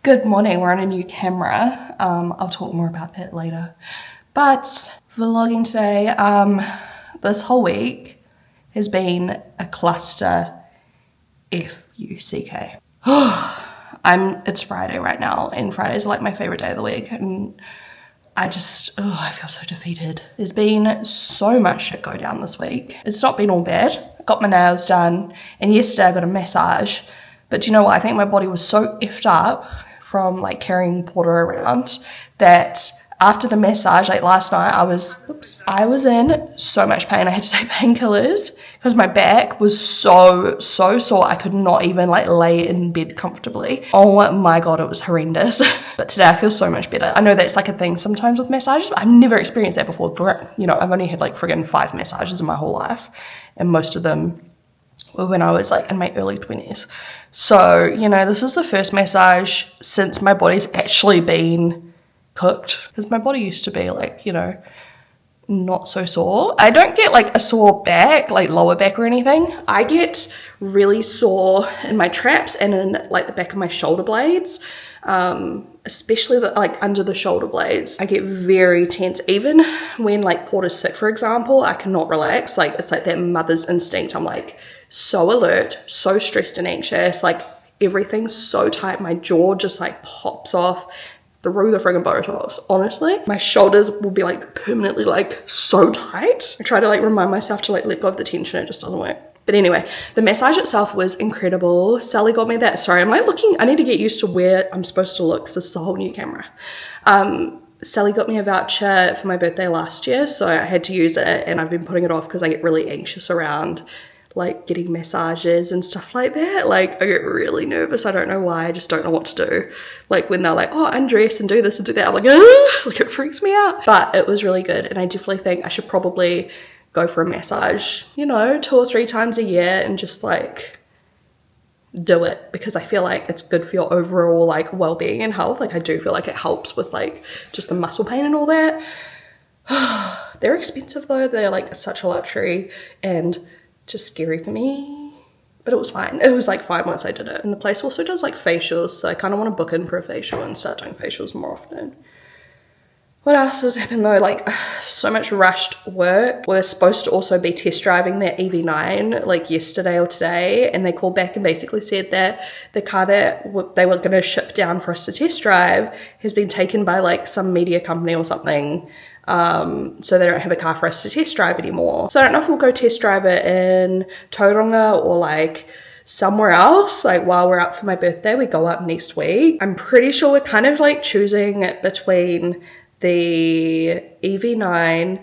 Good morning, we're on a new camera. I'll talk more about that later. But vlogging today, this whole week has been a cluster F-U-C-K. It's Friday right now, and Friday's like my favorite day of the week, and I feel so defeated. There's been so much shit go down this week. It's not been all bad. I got my nails done, and yesterday I got a massage. But do you know what? I think my body was so effed up from like carrying Porter around that after the massage, like last night, I was in so much pain. I had to take painkillers because my back was so sore. I could not even like lay in bed comfortably. Oh my God, it was horrendous. But today I feel so much better. I know that's like a thing sometimes with massages, but I've never experienced that before. You know, I've only had like friggin' 5 massages in my whole life, and most of them were when I was like in my early 20s. So, you know, this is the first massage since my body's actually been cooked, because my body used to be like, you know, not so sore. I don't get like a sore back, like lower back or anything. I get really sore in my traps and in like the back of my shoulder blades, especially like under the shoulder blades. I get very tense. Even when like Porter's sick, for example, I cannot relax. Like it's like that mother's instinct. I'm like so alert, so stressed and anxious, like everything's so tight. My jaw just like pops off through the friggin' Botox. Honestly, my shoulders will be like permanently like so tight. I try to like remind myself to like let go of the tension, it just doesn't work. But anyway, the massage itself was incredible. Sally got me that. Sorry, I'm like looking, I need to get used to where I'm supposed to look because this is a whole new camera. Sally got me a voucher for my birthday last year, so I had to use it, and I've been putting it off because I get really anxious around like getting massages and stuff like that. Like I get really nervous. I don't know why. I just don't know what to do. Like when they're like, oh, undress and do this and do that, I'm like, ah! Like it freaks me out. But it was really good, and I definitely think I should probably go for a massage, you know, 2 or 3 times a year and just like do it, because I feel like it's good for your overall like well-being and health. Like I do feel like it helps with like just the muscle pain and all that. They're expensive though. They're like such a luxury and just scary for me, but it was fine. It was like 5 months I did it. And the place also does like facials, so I kind of want to book in for a facial and start doing facials more often. What else has happened though? Like so much rushed work. We're supposed to also be test driving that EV9 like yesterday or today, and they called back and basically said that the car that they were going to ship down for us to test drive has been taken by like some media company or something. So they don't have a car for us to test drive anymore. So I don't know if we'll go test drive it in Tauranga or like somewhere else. Like while we're up for my birthday, we go up next week. I'm pretty sure we're kind of like choosing between the EV9,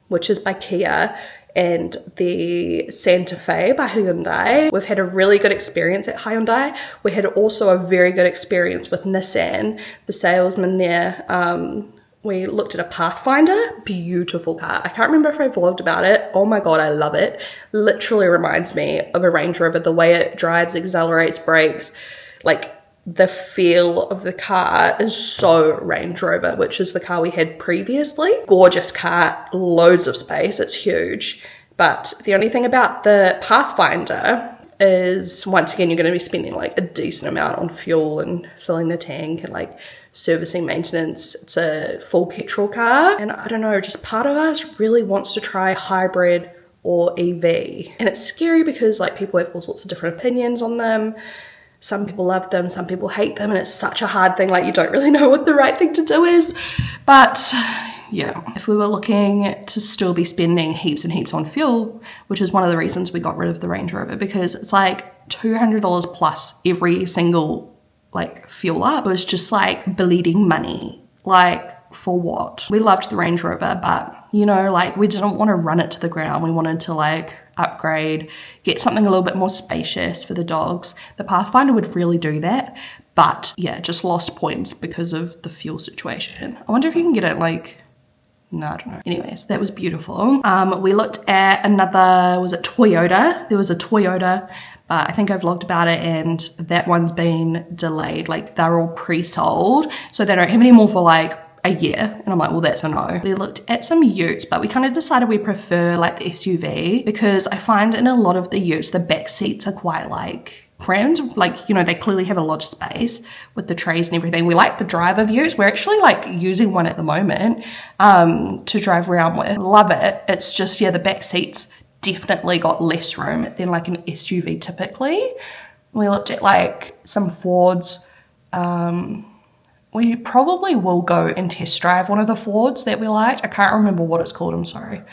which is by Kia, and the Santa Fe by Hyundai. We've had a really good experience at Hyundai. We had also a very good experience with Nissan. The salesman there, we looked at a Pathfinder, beautiful car. I can't remember if I vlogged about it. Oh my God, I love it. Literally reminds me of a Range Rover, the way it drives, accelerates, brakes, like the feel of the car is so Range Rover, which is the car we had previously. Gorgeous car, loads of space, it's huge. But the only thing about the Pathfinder is, once again, you're going to be spending like a decent amount on fuel and filling the tank and like servicing, maintenance. It's a full petrol car, and I don't know, just part of us really wants to try hybrid or EV. And it's scary because like people have all sorts of different opinions on them. Some people love them, some people hate them, and it's such a hard thing. Like you don't really know what the right thing to do is. But yeah, if we were looking to still be spending heaps and heaps on fuel, which is one of the reasons we got rid of the Range Rover, because it's like $200 plus every single like fuel up. It was just like bleeding money. Like for what? We loved the Range Rover, but you know, like we didn't want to run it to the ground. We wanted to like upgrade, get something a little bit more spacious for the dogs. The Pathfinder would really do that, but yeah, just lost points because of the fuel situation. I wonder if you can get it like, no, I don't know. Anyways, that was beautiful. We looked at another, was it Toyota? There was a Toyota, but I think I vlogged about it, and that one's been delayed. Like they're all pre-sold, so they don't have any more for like a year. And I'm like, well, that's a no. We looked at some utes, but we kind of decided we prefer like the SUV, because I find in a lot of the utes, the back seats are quite like crammed. Like, you know, they clearly have a lot of space with the trays and everything. We like the driver views. We're actually like using one at the moment to drive around with. Love it. It's just, yeah, the back seats definitely got less room than like an SUV typically. We looked at like some Fords. We probably will go and test drive one of the Fords that we liked. I can't remember what it's called, I'm sorry.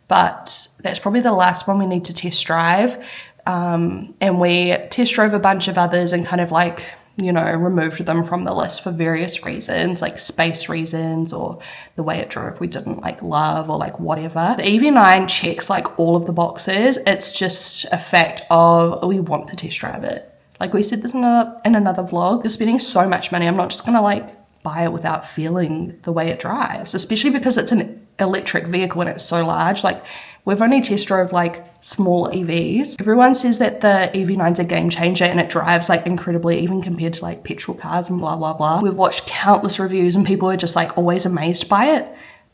But that's probably the last one we need to test drive. And we test drove a bunch of others and kind of like, you know, removed them from the list for various reasons, like space reasons or the way it drove we didn't like love or like whatever. The EV9 checks like all of the boxes. It's just a fact of we want to test drive it. Like we said this in another vlog, you're spending so much money. I'm not just gonna like buy it without feeling the way it drives, especially because it's an electric vehicle and it's so large. Like we've only test drove like small EVs. Everyone says that the EV9's a game changer and it drives like incredibly even compared to like petrol cars and blah, blah, blah. We've watched countless reviews and people are just like always amazed by it.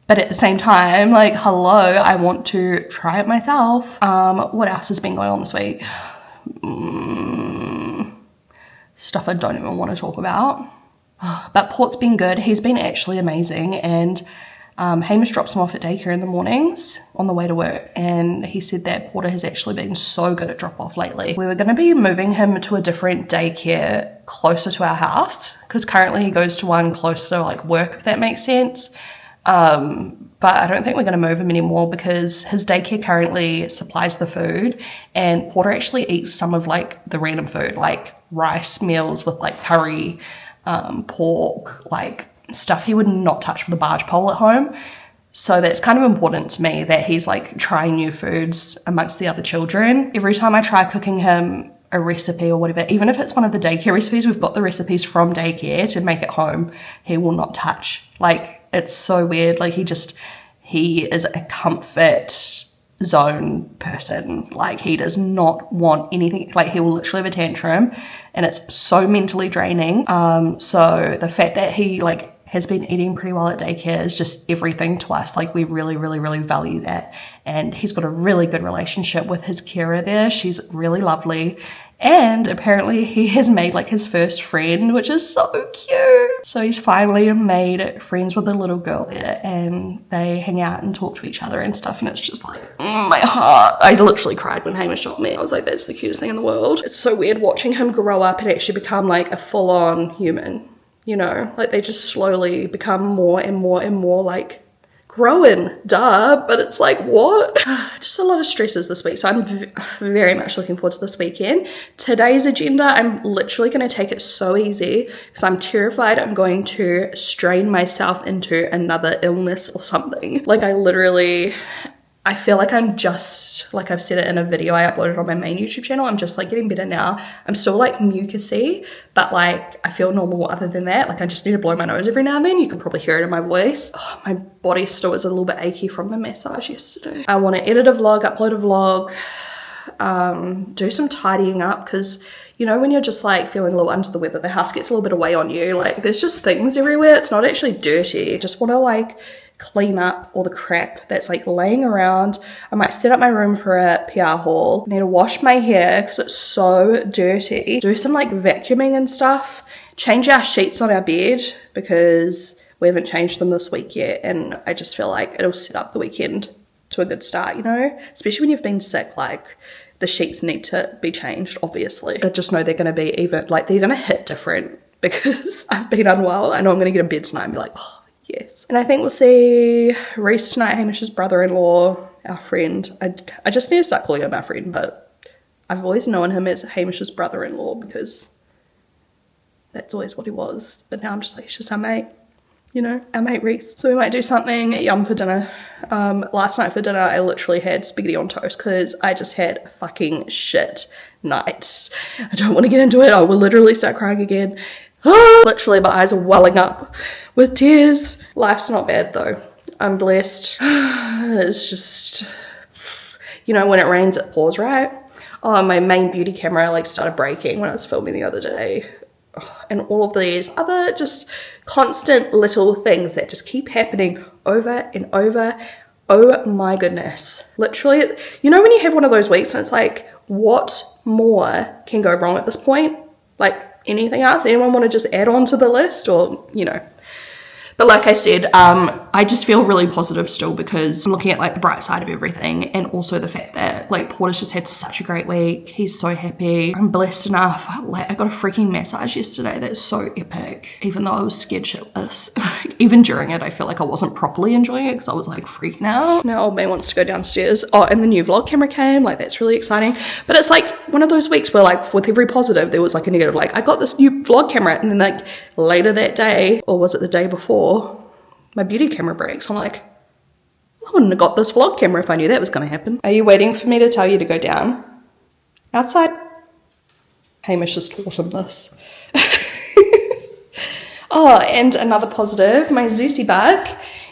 But at the same time, like, hello, I want to try it myself. What else has been going on this week? Stuff I don't even want to talk about. But Port's been good. He's been actually amazing. And Hamish drops him off at daycare in the mornings on the way to work, and he said that Porter has actually been so good at drop off lately. We were going to be moving him to a different daycare closer to our house because currently he goes to one closer to like work, if that makes sense. But I don't think we're going to move him anymore because his daycare currently supplies the food, and Porter actually eats some of like the random food, like rice meals with like curry, pork, like stuff he would not touch with a barge pole at home. So that's kind of important to me that he's like trying new foods amongst the other children. Every time I try cooking him a recipe or whatever, even if it's one of the daycare recipes, we've got the recipes from daycare to make it home, he will not touch. Like, it's so weird. Like, he is a comfort zone person. Like, he does not want anything. Like, he will literally have a tantrum, and it's so mentally draining. So the fact that he like has been eating pretty well at daycare is just everything to us. Like, we really, really, really value that. And he's got a really good relationship with his carer there. She's really lovely. And apparently he has made like his first friend, which is so cute. So he's finally made friends with a little girl there, and they hang out and talk to each other and stuff. And it's just like, my heart. I literally cried when Hamish told me. I was like, that's the cutest thing in the world. It's so weird watching him grow up and actually become like a full-on human, you know? Like, they just slowly become more and more and more like growing, but it's like, what? Just a lot of stresses this week, so I'm very much looking forward to this weekend. Today's agenda, I'm literally going to take it so easy because I'm terrified I'm going to strain myself into another illness or something. Like, I feel like I'm just, like I've said it in a video I uploaded on my main YouTube channel, I'm just like getting better now. I'm still like mucusy, but like I feel normal other than that. Like, I just need to blow my nose every now and then. You can probably hear it in my voice. Oh, my body still is a little bit achy from the massage yesterday. I want to edit a vlog, upload a vlog, do some tidying up, because you know when you're just like feeling a little under the weather, the house gets a little bit away on you. Like, there's just things everywhere. It's not actually dirty. I just want to like clean up all the crap that's like laying around. I might set up my room for a PR haul. I need to wash my hair because it's so dirty. Do some like vacuuming and stuff. Change our sheets on our bed because we haven't changed them this week yet, and I just feel like it'll set up the weekend to a good start, you know? Especially when you've been sick, like the sheets need to be changed, obviously. I just know they're going to be even, like they're going to hit different because I've been unwell. I know I'm going to get in bed tonight and be like, oh, yes. And I think we'll see Reese tonight, Hamish's brother-in-law, our friend. I just need to start calling him our friend, but I've always known him as Hamish's brother-in-law because that's always what he was. But now I'm just like, he's just our mate, you know, our mate Reese. So we might do something yum for dinner. Last night for dinner, I literally had spaghetti on toast because I just had a fucking shit night. I don't want to get into it. I will literally start crying again. Literally, my eyes are welling up with tears. Life's not bad though. I'm blessed. It's just, you know, when it rains, it pours, right? Oh, my main beauty camera like started breaking when I was filming the other day. And all of these other just constant little things that just keep happening over and over. Oh my goodness. Literally, you know when you have one of those weeks and it's like what more can go wrong at this point? Like, anything else? Anyone want to just add on to the list, or, you know? But like I said, I just feel really positive still, because I'm looking at like the bright side of everything, and also the fact that like Porter's just had such a great week. He's so happy. I'm blessed enough. Like, I got a freaking massage yesterday that's so epic, even though I was scared shitless. Even during it, I feel like I wasn't properly enjoying it because I was like freaking out. Now old man wants to go downstairs. Oh, and the new vlog camera came. Like, that's really exciting. But it's like one of those weeks where like with every positive there was like a negative. Like, I got this new vlog camera, and then like later that day, or was it the day before, my beauty camera breaks. I'm like, I wouldn't have got this vlog camera if I knew that was going to happen. Are you waiting for me to tell you to go down? Outside? Hamish has taught him this. Oh, and another positive, my Zeusy bug.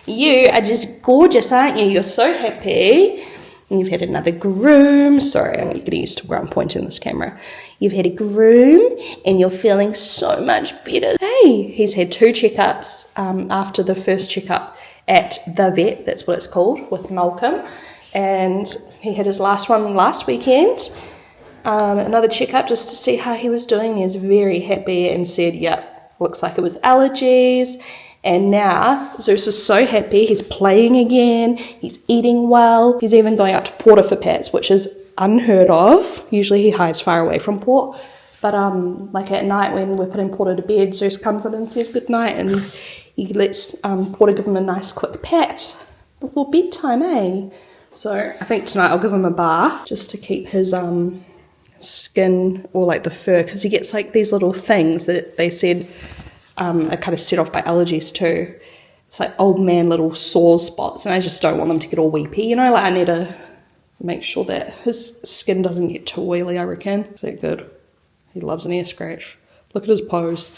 You are just gorgeous, aren't you? You're so happy. And you've had another groom. Sorry, I'm getting used to where I'm pointing this camera. You've had a groom and you're feeling so much better. Hey, he's had 2 checkups after the first checkup at the vet, that's what it's called, with Malcolm. And he had his last one last weekend. Another checkup just to see how he was doing. He was very happy and said, yep, looks like it was allergies. And now Zeus is so happy. He's playing again. He's eating well. He's even going out to Porter for pets, which is unheard of. Usually he hides far away from Port. But like at night when we're putting Porter to bed, Zeus comes in and says goodnight, and he lets Porter give him a nice quick pat before bedtime, eh? So I think tonight I'll give him a bath just to keep his skin, or like the fur, because he gets like these little things that they said are kind of set off by allergies too. It's like old man little sore spots, and I just don't want them to get all weepy, you know. Like, I need to make sure that his skin doesn't get too oily, I reckon. Is that good? He loves an ear scratch. Look at his pose.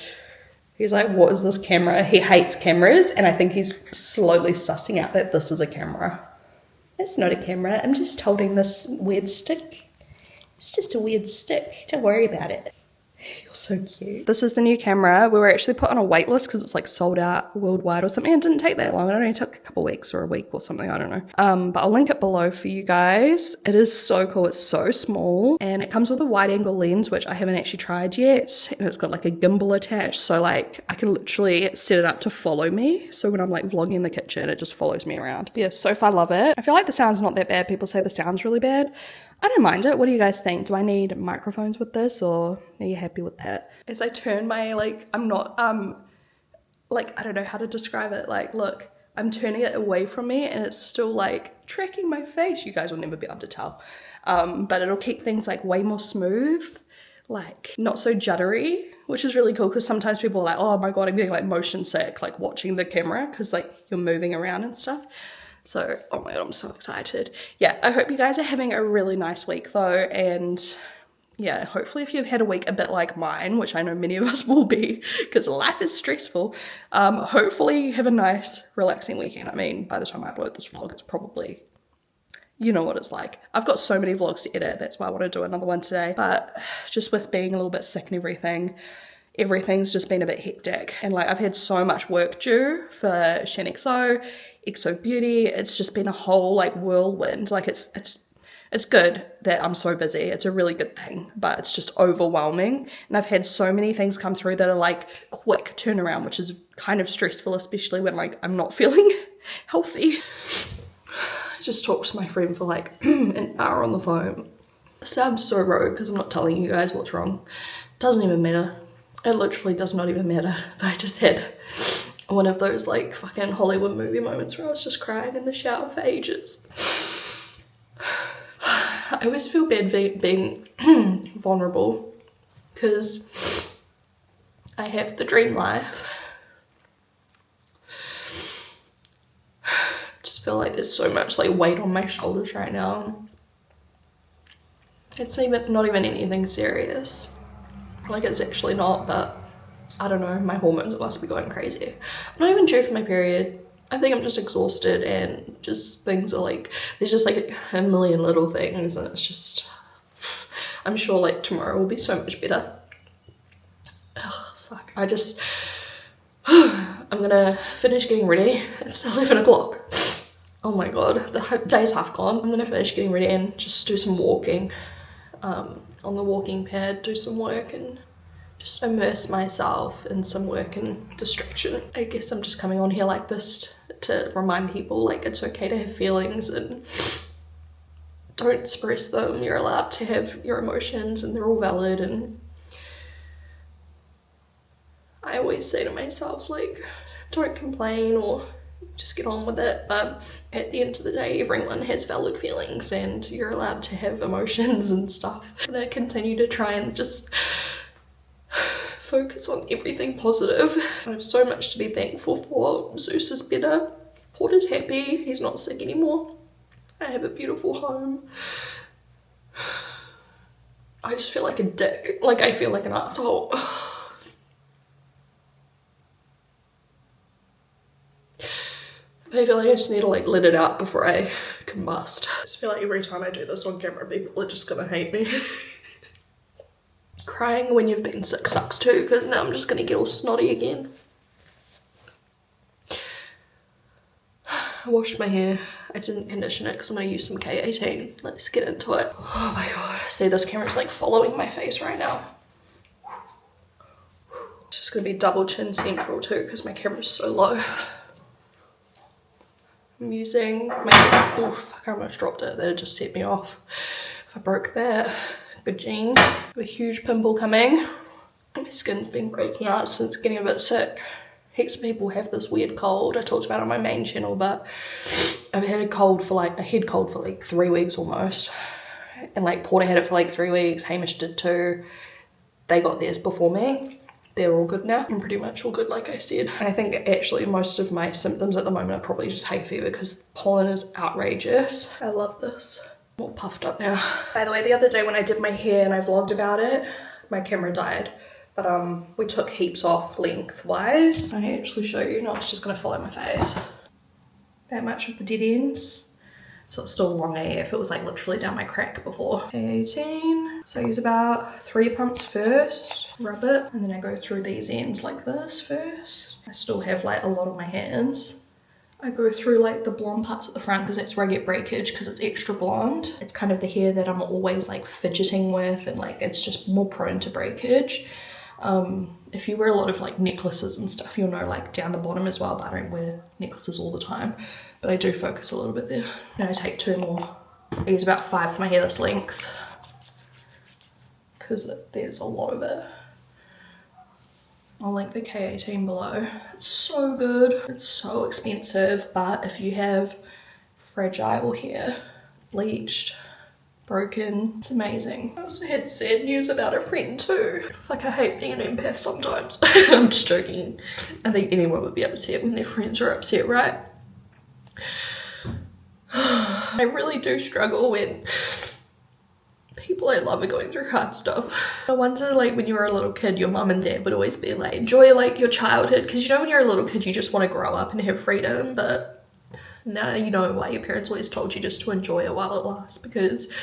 He's like, what is this camera? He hates cameras, and I think he's slowly sussing out that this is a camera. It's not a camera. I'm just holding this weird stick. It's just a weird stick. Don't worry about it. You're so cute. This is the new camera. We were actually put on a wait list because it's like sold out worldwide or something. It didn't take that long. It only took a couple weeks or a week or something. I don't know. But I'll link it below for you guys. It is so cool. It's so small, and it comes with a wide angle lens, which I haven't actually tried yet. And it's got like a gimbal attached. So like I can literally set it up to follow me. So when I'm like vlogging in the kitchen, it just follows me around. But yeah, so far love it. I feel like the sound's not that bad. People say the sound's really bad. I don't mind it. What do you guys think? Do I need microphones with this, or are you happy with that? As I turn my, like, I'm not, like, I don't know how to describe it. Like, look, I'm turning it away from me, and it's still, like, tracking my face. You guys will never be able to tell. But it'll keep things, like, way more smooth, like, not so juddery, which is really cool, because sometimes people are like, oh my God, I'm getting, like, motion sick, like, watching the camera, because, like, you're moving around and stuff. So, oh my God, I'm so excited. Yeah, I hope you guys are having a really nice week though. And yeah, hopefully if you've had a week a bit like mine, which I know many of us will be, because life is stressful, hopefully you have a nice, relaxing weekend. I mean, by the time I upload this vlog, it's probably, you know what it's like. I've got so many vlogs to edit. That's why I want to do another one today. But just with being a little bit sick and everything's just been a bit hectic. And like, I've had so much work due for Shaaanxo, Exo Beauty. It's just been a whole like whirlwind. Like it's good that I'm so busy. It's a really good thing, but it's just overwhelming. And I've had so many things come through that are like quick turnaround, which is kind of stressful, especially when like I'm not feeling healthy. I just talked to my friend for like an hour on the phone. It sounds so rogue because I'm not telling you guys what's wrong. It doesn't even matter. It literally does not even matter. But I just had one of those like fucking Hollywood movie moments where I was just crying in the shower for ages. I always feel bad being vulnerable because I have the dream life. Just feel like there's so much like weight on my shoulders right now. It's not even anything serious. Like it's actually not, but I don't know, my hormones must be going crazy. I'm not even due for my period. I think I'm just exhausted and just things are like, there's just like a million little things and it's just, I'm sure like tomorrow will be so much better. Oh, fuck. I'm gonna finish getting ready. It's 11 o'clock. Oh my God, the day's half gone. I'm gonna finish getting ready and just do some walking. on the walking pad, do some work and just immerse myself in some work and distraction. I guess I'm just coming on here like this to remind people like it's okay to have feelings and don't suppress them. You're allowed to have your emotions and they're all valid. And I always say to myself like, don't complain or just get on with it, but at the end of the day everyone has valid feelings and you're allowed to have emotions and stuff. I'm gonna continue to try and just focus on everything positive. I have so much to be thankful for. Zeus is better, Porter's happy, he's not sick anymore, I have a beautiful home. I just feel like a dick, like I feel like an asshole. I feel like I just need to like let it out before I combust. I just feel like every time I do this on camera, people are just gonna hate me. Crying when you've been sick sucks too, because now I'm just gonna get all snotty again. I washed my hair. I didn't condition it because I'm gonna use some K18. Let's get into it. Oh my god. See, this camera's like following my face right now. It's just gonna be double chin central too because my camera's so low. I'm using my, oh fuck, I almost dropped it. That just set me off. If I broke that, good jeans. I have a huge pimple coming. My skin's been breaking out since getting a bit sick. Heaps of people have this weird cold. I talked about it on my main channel, but I've had a head cold for like 3 weeks almost. And like Porter had it for like 3 weeks, Hamish did too. They got theirs before me. They're all good now. I'm pretty much all good, like I said. And I think actually most of my symptoms at the moment are probably just hay fever because pollen is outrageous. I love this. I'm all puffed up now. By the way, the other day when I did my hair and I vlogged about it, my camera died. But we took heaps off lengthwise. I can actually show you. No, it's just gonna follow my face. That much of the dead ends. So it's still long AF. It was like literally down my crack before. 18. So I use about 3 pumps first, rub it, and then I go through these ends like this first. I still have like a lot on my hands. I go through like the blonde parts at the front because that's where I get breakage because it's extra blonde. It's kind of the hair that I'm always like fidgeting with and like it's just more prone to breakage. If you wear a lot of like necklaces and stuff, you'll know like down the bottom as well, but I don't wear necklaces all the time. But I do focus a little bit there. Then I take 2 more. I use about 5 for my hair this length because there's a lot of it. I'll link the K18 below. It's so good. It's so expensive, but if you have fragile hair, bleached, broken, it's amazing. I also had sad news about a friend too. Like I hate being an empath sometimes. I'm just joking. I think anyone would be upset when their friends are upset, right? I really do struggle when people I love are going through hard stuff. I wonder like when you were a little kid, your mum and dad would always be like, enjoy like your childhood, because you know when you're a little kid you just want to grow up and have freedom, but now you know why your parents always told you just to enjoy it while it lasts, because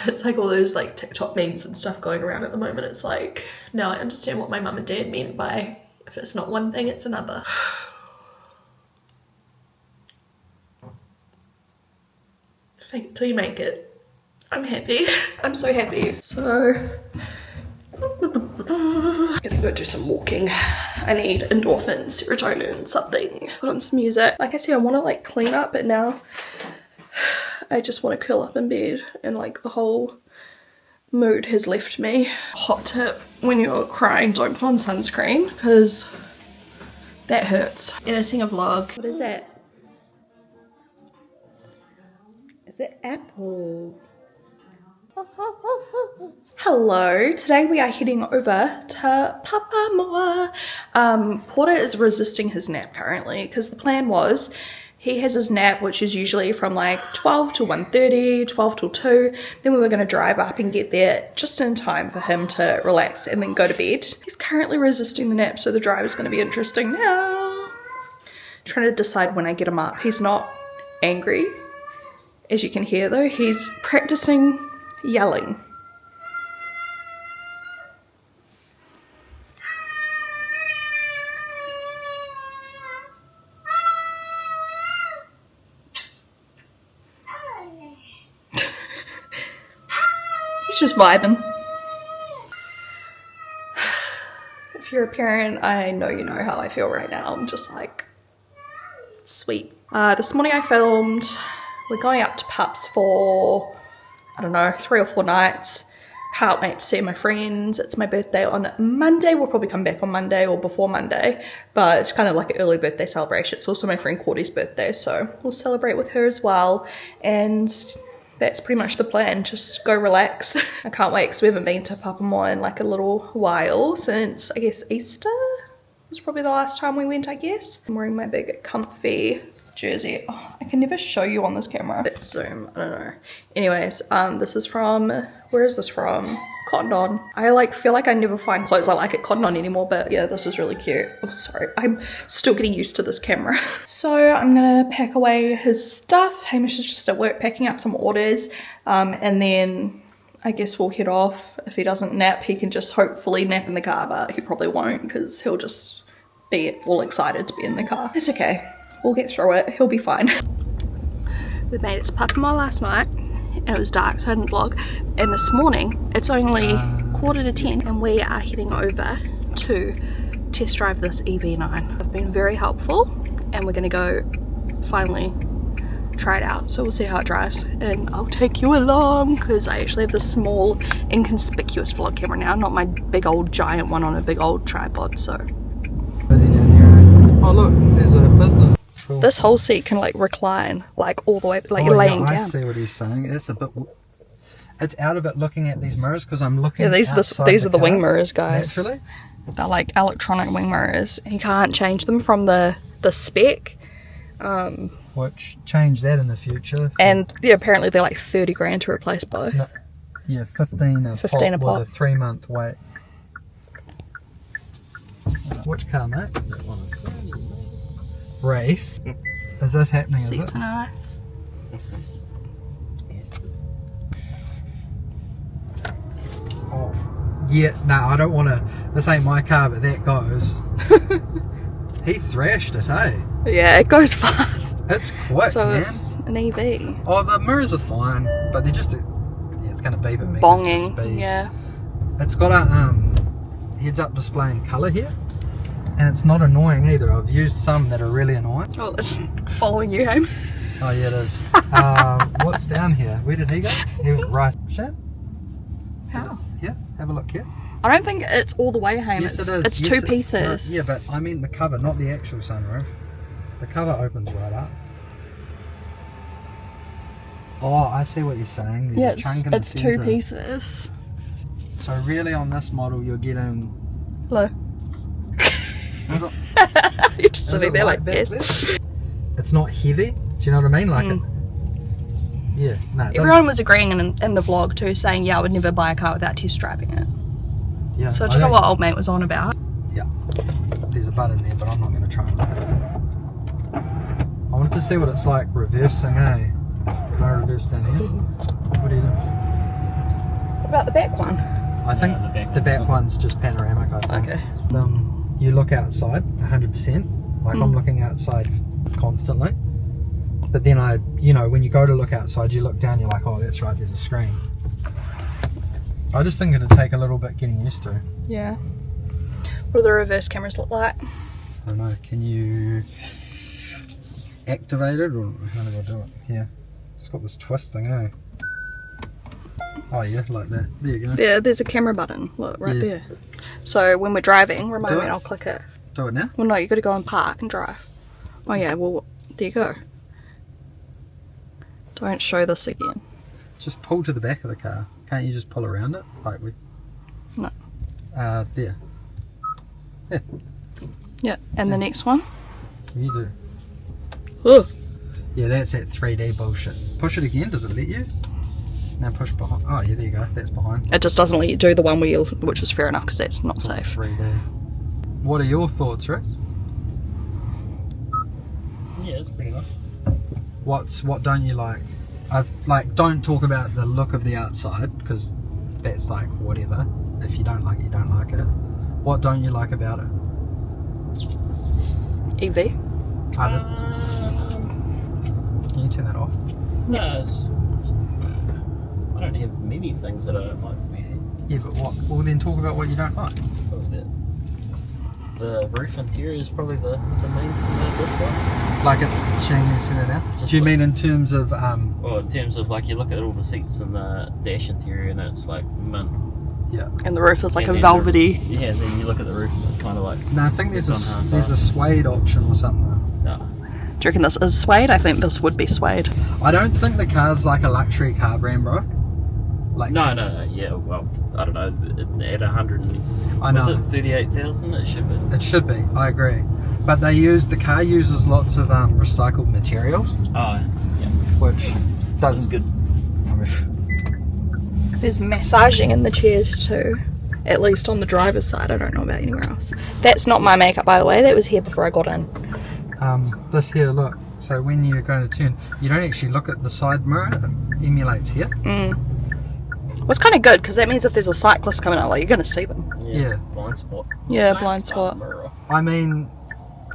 it's like all those like TikTok memes and stuff going around at the moment. It's like, now I understand what my mum and dad meant by if it's not one thing it's another. Fake it till you make it. I'm happy. I'm so happy. So, I'm gonna go do some walking. I need endorphins, serotonin, something. Put on some music. Like I said, I want to like clean up, but now I just want to curl up in bed and like the whole mood has left me. Hot tip, when you're crying, don't put on sunscreen because that hurts. Editing a vlog. What is that? Is it apple? Hello, today we are heading over to Papamoa. Porter is resisting his nap currently because the plan was he has his nap, which is usually from like 12 to 1:30, 12 till 2. Then we were going to drive up and get there just in time for him to relax and then go to bed. He's currently resisting the nap, so the drive is going to be interesting now. Trying to decide when I get him up. He's not angry. As you can hear though, he's practicing yelling. He's just vibing. If you're a parent, I know you know how I feel right now. I'm just like, sweet. This morning I filmed, we're going up to Pups for, I don't know, 3 or 4 nights. Can't wait to see my friends. It's my birthday on Monday. We'll probably come back on Monday or before Monday, but it's kind of like an early birthday celebration. It's also my friend Courtney's birthday, so we'll celebrate with her as well. And that's pretty much the plan. Just go relax. I can't wait because we haven't been to Papamoa in like a little while since, I guess, Easter was probably the last time we went, I guess. I'm wearing my big comfy jersey. Oh, I can never show you on this camera. Let's zoom, I don't know. Anyways, this is from, where is this from? Cotton On. I like feel like I never find clothes I like at Cotton On anymore, but yeah, this is really cute. Oh, sorry, I'm still getting used to this camera. So I'm gonna pack away his stuff. Hamish is just at work packing up some orders, and then I guess we'll head off. If he doesn't nap, he can just hopefully nap in the car, but he probably won't because he'll just be all excited to be in the car. It's okay. We'll get through it. He'll be fine. We made it to Papamoa last night. It was dark, so I didn't vlog. And this morning, it's only 9:45 and we are heading over to test drive this EV9. They've been very helpful and we're gonna go finally try it out. So we'll see how it drives and I'll take you along because I actually have this small inconspicuous vlog camera now, not my big old giant one on a big old tripod, so. Busy down here, eh? Oh look, there's a business. Cool. This whole seat can like recline, like all the way, like you're laying down. I see what he's saying. It's a bit. It's out of it looking at these mirrors because I'm looking. Yeah, these are the wing mirrors, guys. Naturally, they're like electronic wing mirrors. You can't change them from the spec. Which change that in the future. And yeah, apparently they're like 30 grand to replace both. No, yeah, 15 a 15 pop a with a 3-month wait. Which car, mate? Race. Is this happening? Is Seats it? are nice. Oh, yeah. No, I don't want to. This ain't my car, but that goes. He thrashed it, eh? Yeah, it goes fast. It's quick, so man. it's an EV. Oh, the mirrors are fine, but they're just. Yeah, it's gonna beep at me. Bonging. Yeah. It's got a heads-up display in colour here. And it's not annoying either. I've used some that are really annoying. Oh, it's following you home. Oh yeah, it is. What's down here? Where did he go? He went right. Shan? How? Yeah, have a look here. I don't think it's all the way home. Yes, it is. It's yes, 2 pieces. Yeah, but I mean the cover, not the actual sunroof. The cover opens right up. Oh, I see what you're saying. There's Yeah, a chunk in the it's 2 centre. pieces. So really on this model you're getting... Hello. You're just sitting there like this. It's not heavy. Do you know what I mean? Like it. Yeah. No. Everyone was agreeing in the vlog too, saying yeah, I would never buy a car without test driving it. Yeah. So I don't know what old mate was on about. Yeah. There's a button there, but I'm not going to try and look at it. I wanted to see what it's like reversing. Eh? Can I reverse down here? What do you do? What about the back one? I think the back one's just panoramic. I think. Okay. You look outside 100%, like I'm looking outside constantly, but then when you go to look outside you look down, you're like, oh that's right, there's a screen. I just think it'd take a little bit getting used to. Yeah. What do the reverse cameras look like? I don't know, can you activate it or how do I do it? Yeah, it's got this twist thing, eh? Oh yeah, like that. There you go. Yeah, there's a camera button, look, right there. So when we're driving, remind me and I'll click it. Do it now? Well no, you got to go and park and drive. Oh yeah, well, there you go. Don't show this again. Just pull to the back of the car. Can't you just pull around it? Like we... No. There. Yeah. Yeah, and the next one? You do. Oh. Yeah, that's that 3D bullshit. Push it again, does it let you? Now push behind. Oh yeah, there you go, that's behind. It just doesn't let you do the one wheel, which is fair enough because that's not It's all safe. 3D. What are your thoughts, Rex? Yeah, it's pretty nice. What don't you like? Don't talk about the look of the outside because that's like whatever. If you don't like it, you don't like it. What don't you like about it? EV? Can you turn that off? No, I don't have many things that I don't like, to be fair. Yeah, but what? Well, then talk about what you don't like. The roof interior is probably the main thing of this one. Like it's Shaaanxo in it now? Do you mean in terms of... Well, in terms of like you look at all the seats and the dash interior and it's like mint. Yeah. And the roof is like And a then velvety. Yeah, and then you look at the roof and it's kind of like... No, I think there's it's on a suede option or something. No. Do you reckon this is suede? I think this would be suede. I don't think the car's like a luxury car brand, bro. Like No, yeah, well, I don't know, at 100, I know. was it 38,000? It should be. It should be, I agree. But the car uses lots of recycled materials, Oh, yeah. which That's doesn't... good. I mean, There's massaging in the chairs too. At least on the driver's side. I don't know about anywhere else. That's not my makeup, by the way. That was here before I got in. this here, look. So when you're going to turn, you don't actually look at the side mirror. It emulates here. Well, it's kind of good because that means if there's a cyclist coming out, like you're going to see them. Yeah. Blind spot. Yeah, blind spot. Mirror. I mean,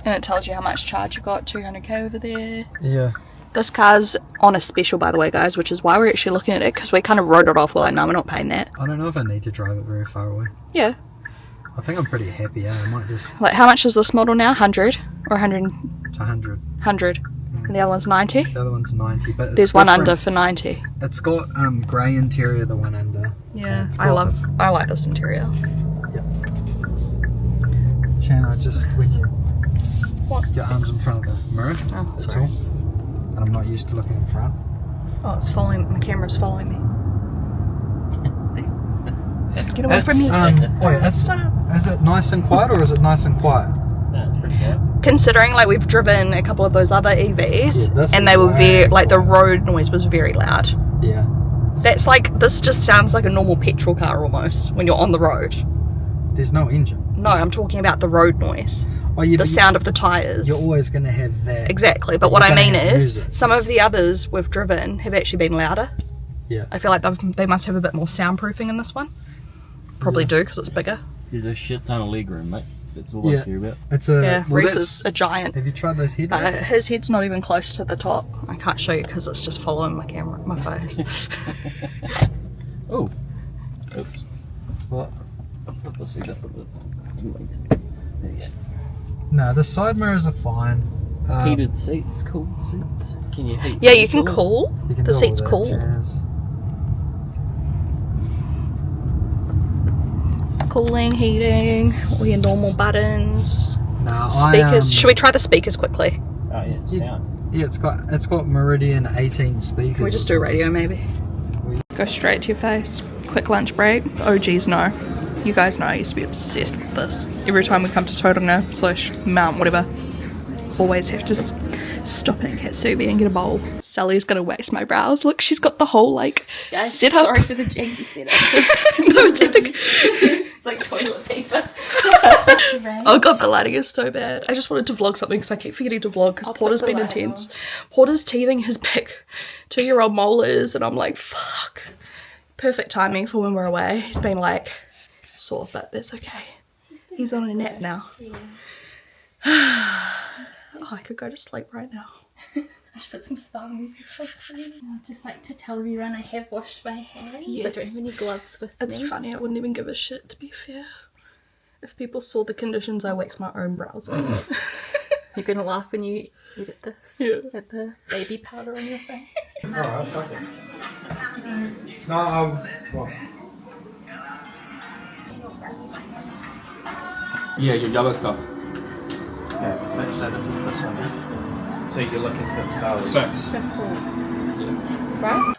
And it tells you how much charge you've got, 200k over there. yeah. This car's on a special, by the way, guys, which is why we're actually looking at it, because we kind of wrote it off. We're like, no, we're not paying that. I don't know if I need to drive it very far away. Yeah. I think I'm pretty happy, I might just... Like, how much is this model now? 100? Or 100? It's 100. 100. And the other one's 90? The other one's 90, but it's There's one different. under for 90. It's got grey interior, the one under. Yeah, It's I got- like this interior. Shan, I just, when you... What? Your arms in front of the mirror, Oh, that's sorry. all. And I'm not used to looking in front. Oh, it's following, my camera's following me. Get away from me. Wait, Stop. is it nice and quiet or is it nice and quiet? Yeah, it's pretty good. Considering like we've driven a couple of those other EVs, Yeah, this and is they were very, way like the quiet. road noise was very loud. Yeah. That's like, this just sounds like a normal petrol car almost when you're on the road. There's no engine. No, I'm talking about the road noise. Oh, yeah, The but sound of the tyres. You're always going to have that. Exactly, but You're what I gonna mean have to is, use it. some of the others we've driven have actually been louder. Yeah. I feel like they must have a bit more soundproofing in this one. Probably do, because it's bigger. There's a shit ton of leg room, mate. That's all Yeah. I care about. It's a... Yeah, well, Reese that's- is a giant. Have you tried those headlights? His head's not even close to the top. I can't show you because it's just following my camera, my face. Oh. Oops. What? I'll put the seat up a bit. Wait. There you go. No, the side mirrors are fine. Heated seats, cooled seats. Can you heat? Yeah, you these can all? cool. You can The do all seat's that cool. jazz. Cooling, heating, all your normal buttons. No, Speakers. Should we try the speakers quickly? Oh yeah, sound. Yeah, it's got Meridian 18 speakers. Can we just do radio maybe? Go straight to your face. Quick lunch break. The OGs know. You guys know I used to be obsessed with this. Every time we come to Tauranga / Mount, whatever, always have to stop at Katsubi and get a bowl. Sally's gonna wax my brows. Look, she's got the whole like setup. Sorry for the janky setup. No, it's epic. It's like toilet paper. Oh god, the lighting is so bad. I just wanted to vlog something because I keep forgetting to vlog because I'll put Porter's the been lighting intense. Porter's teething his big 2-year-old molars and I'm like, fuck. Perfect timing for when we're away. He's been like sore, but that's okay. He's on a nap now. Yeah. Oh, I could go to sleep right now. I should put some spa music on. I'd just like to tell everyone I have washed my hands. I don't have any gloves with It's me. funny, I wouldn't even give a shit, to be fair. If people saw the conditions I wax my own brows in. You're gonna laugh when you edit this. Yeah. At the baby powder on your face. Alright, okay. No, what? Yeah, your yellow stuff. Okay, so this is this one, yeah? So you're looking for colours? 6. 15. Right?